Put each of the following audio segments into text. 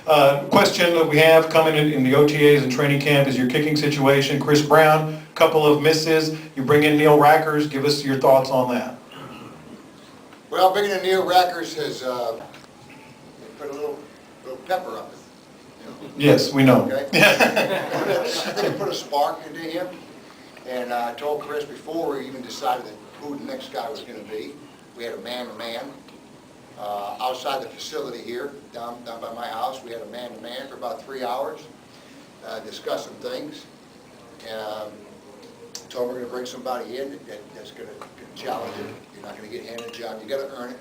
Question that we have coming in the OTAs and training camp is your kicking situation. Chris Brown, couple of misses. You bring in Neil Rackers. Give us your thoughts on that. Well, bringing in Neil Rackers has put a little pepper up it. You know? Yes, we know. Okay. I think it put a spark into him. And I told Chris before we even decided who the next guy was going to be. We had a man-to-man outside the facility here, down by my house. We had a man-to-man for about 3 hours, discussing things. Told him we're going to bring somebody in that's going to challenge it. You're not going to get handed a job. You got to earn it.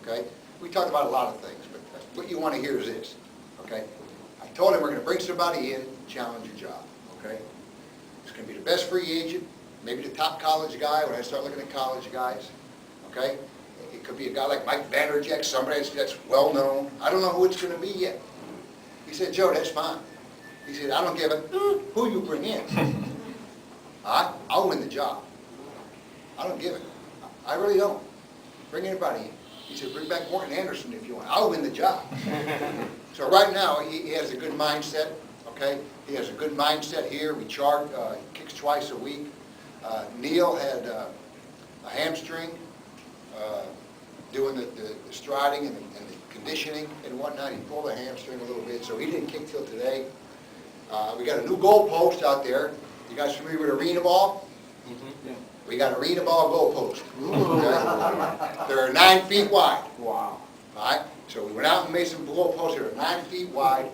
Okay. We talked about a lot of things, but what you want to hear is this. Okay. I told him we're going to bring somebody in, challenge your job. Okay. It's going to be the best free agent, maybe the top college guy when I start looking at college guys. Okay. It could be a guy like Mike Vanderjagt, somebody that's well known. I don't know who it's going to be yet. He said, Joe, that's fine. He said, I don't give a who you bring in. I'll win the job. I don't give it. I really don't. Bring anybody in. He said, bring back Morton Anderson if you want. I'll win the job. So right now, he has a good mindset, okay? He has a good mindset here. We charge, kicks twice a week. Neil had a hamstring, doing the striding and the conditioning and whatnot. He pulled a hamstring a little bit, so he didn't kick till today. We got a new goal post out there. You guys familiar with arena ball? Mm-hmm. Yeah. We got arena ball goal post. Okay? They're 9 feet wide. Wow. All right. So we went out and made some goal posts that are 9 feet wide.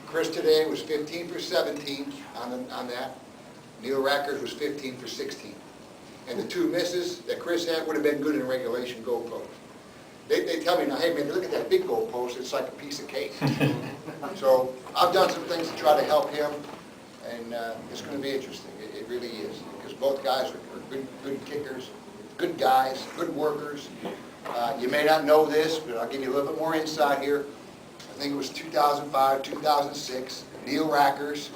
Chris today was 15 for 17 on that. Neil Rackers was 15 for 16. And the 2 misses that Chris had would have been good in a regulation goal post. They tell me now, hey man, look at that big goal post. It's like a piece of cake. So I've done some things to try to help him. And it's going to be interesting. It really is. Because both guys are good kickers, good guys, good workers. You may not know this, but I'll give you a little bit more insight here. I think it was 2005, 2006. Neil Rackers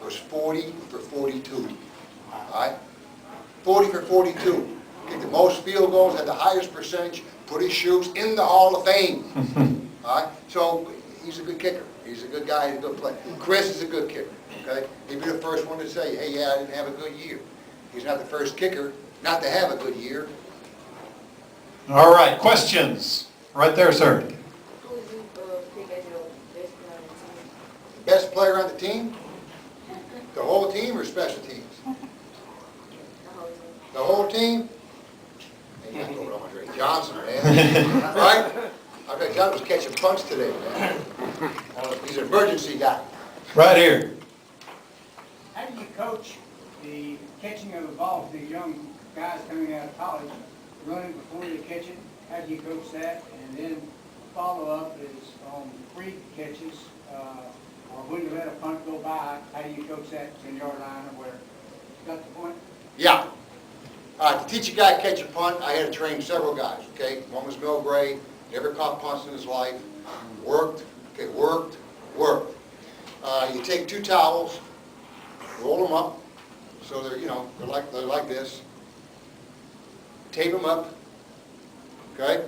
was 40 for 42. All right? 40 for 42. Kicked the most field goals, had the highest percentage, put his shoes in the Hall of Fame. All right? So he's a good kicker. He's a good guy. He's a good player. Chris is a good kicker. Okay? He'd be the first one to say, hey, yeah, I didn't have a good year. He's not the first kicker not to have a good year. All right, questions? Right there, sir. Best player on the team? The whole team or special teams? The whole team? Hey, you got to go with Andre Johnson, man. Right? I bet John was catching punts today, man. He's an emergency guy. Right here. How do you coach the catching of the ball for the young guys coming out of college, running before they catch it? How do you coach that? And then follow-up is on free catches, or when you let a punt go by, how do you coach that 10-yard line or where? Got the point? Yeah. To teach a guy to catch a punt, I had to train several guys, okay? One was Mel Gray, never caught punts in his life. Worked, okay, worked. You take 2 towels, roll them up, so they're, they're like this. Tape them up, okay?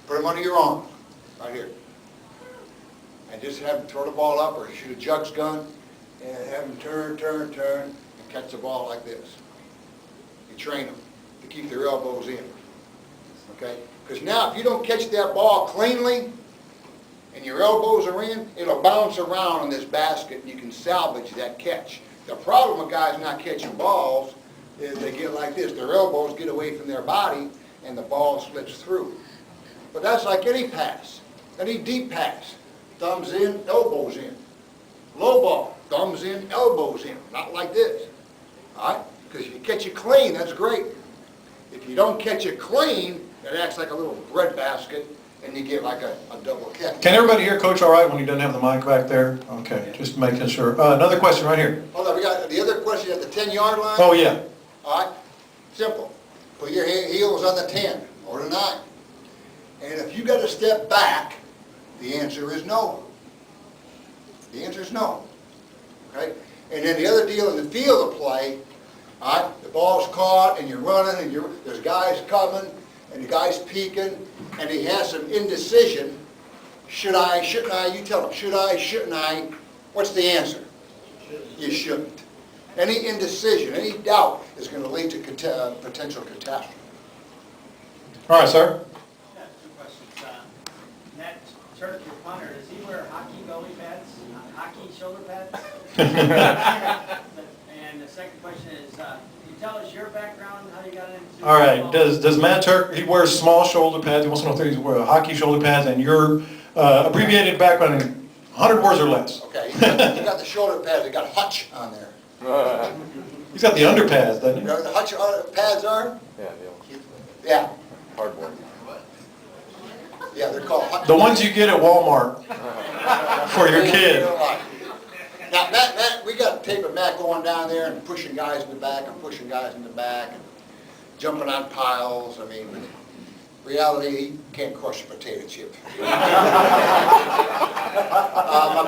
Put them under your arm, right here. And just have them throw the ball up or shoot a jugs gun and have them turn, and catch the ball like this. You train them to keep their elbows in, okay? Because now if you don't catch that ball cleanly and your elbows are in, it'll bounce around on this basket and you can salvage that catch. The problem with guys not catching balls is they get like this. Their elbows get away from their body and the ball slips through. But that's like any pass, any deep pass. Thumbs in, elbows in. Low ball, thumbs in, elbows in. Not like this. All right? Because if you catch it clean, that's great. If you don't catch it clean, it acts like a little bread basket, and you get like a double catch. Can everybody hear Coach all right when he doesn't have the mic back there? Okay, just making sure. Another question right here. Hold on, we got the other question at the 10-yard line. Oh, yeah. All right? Simple. Put your heels on the 10 or the 9. And if you got to step back, the answer is no. The answer is no. Okay? And then the other deal in the field of play, all right, the ball's caught and you're running and there's guys coming and the guy's peeking and he has some indecision. Should I, shouldn't I? You tell them, should I, shouldn't I? What's the answer? You shouldn't. Any indecision, any doubt is going to lead to potential catastrophe. All right, sir. Yeah, two questions. That Turk, your punter, does he wear hockey goalie pads, hockey shoulder pads? And the second question is, can you tell us your background, how you got into? All right, does Matt Turk, he wears small shoulder pads, he wants to know if he's wearing hockey shoulder pads, and your abbreviated background in 100 words or less. Okay, you got the shoulder pads, they got Hutch on there. He's got the underpads, doesn't You he? know what the Hutch pads are? Yeah, Yeah, cardboard. yeah, they're called Hutch. The ones you get at Walmart for your kid. Now, Matt, we got tape of Matt going down there and pushing guys in the back and pushing guys in the back and jumping on piles. I mean, reality, he can't crush a potato chip. My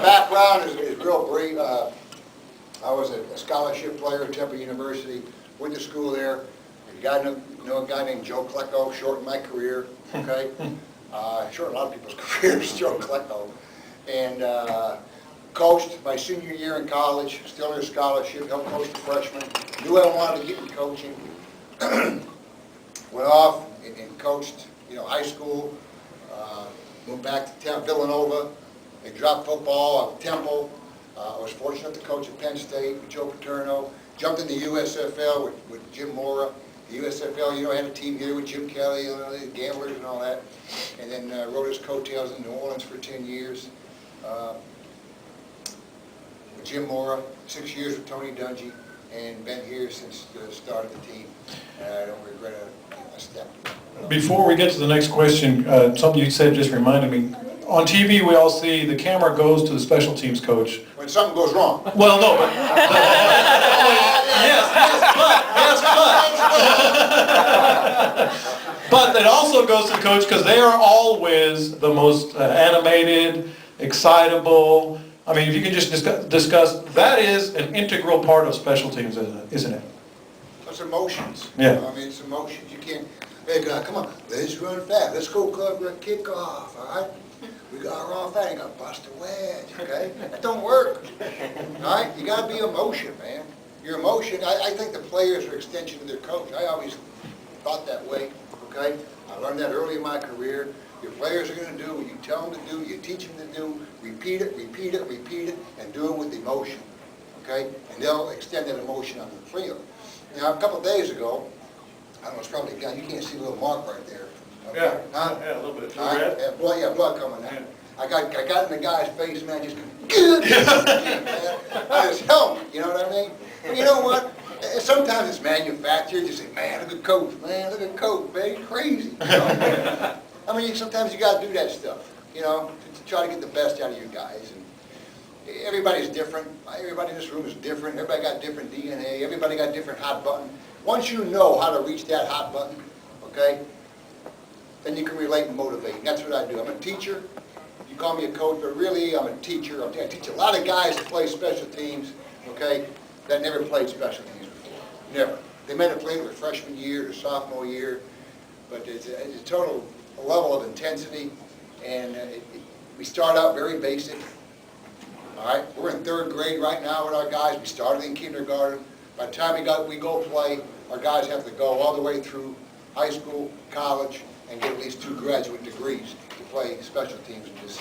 background is real brief. I was a scholarship player at Temple University, went to school there. A guy named Joe Klecko, shortened my career, okay? Shortened a lot of people's careers, Joe Klecko. And coached my senior year in college, still in a scholarship, helped coach the freshmen. Knew I wanted to get in coaching. Went off and coached, high school. Moved back to Villanova. They dropped football at Temple. I was fortunate to coach at Penn State with Joe Paterno. Jumped in the USFL with Jim Mora. The USFL, I had a team here with Jim Kelly, the Gamblers and all that. And then rode his coattails in New Orleans for 10 years. With Jim Mora, 6 years with Tony Dungy, and been here since the start of the team. And I don't regret a step. Before we get to the next question, something you said just reminded me. On TV, we all see the camera goes to the special teams coach. When something goes wrong. Well, no, but... yes, but it also goes to the coach because they are always the most animated, excitable. I mean, if you can just discuss, that is an integral part of special teams, isn't it? It's emotions. Yeah. I mean, it's emotions. You can't, hey, guy, come on, let's run fast. Let's go cover a kickoff, all right? We got to run fast. You got to bust a wedge, okay? That don't work, all right? You got to be emotion, man. Your emotion, I think the players are extension of their coach. I always thought that way, okay? I learned that early in my career. Your players are going to do what you tell them to do, you teach them to do, repeat it, repeat it, repeat it, and do it with emotion, okay? And they'll extend that emotion on the field. Now, a couple of days ago, I don't know, it's probably, you can't see a little mark right there. Yeah, Huh? yeah, a little bit of All right? red. Yeah, blood coming out. Yeah. I got in the guy's face, man, just good, man. I just helped him, you know what I mean? But you know what? Sometimes it's manufactured. You say, man, look at Coach, man, look at Coach, man, he's crazy. You know? I mean, sometimes you got to do that stuff, to try to get the best out of your guys. And everybody's different. Everybody in this room is different. Everybody got different DNA. Everybody got different hot button. Once you know how to reach that hot button, okay, then you can relate and motivate. And that's what I do. I'm a teacher. You call me a coach, but really I'm a teacher. I teach a lot of guys that play special teams, okay, that never played special teams before. Never. They may have played their freshman year or sophomore year, but it's a total level of intensity, and we start out very basic. All right, we're in 3rd grade right now with our guys. We started in kindergarten. By the time we go play, our guys have to go all the way through high school, college, and get at least 2 graduate degrees to play special teams in this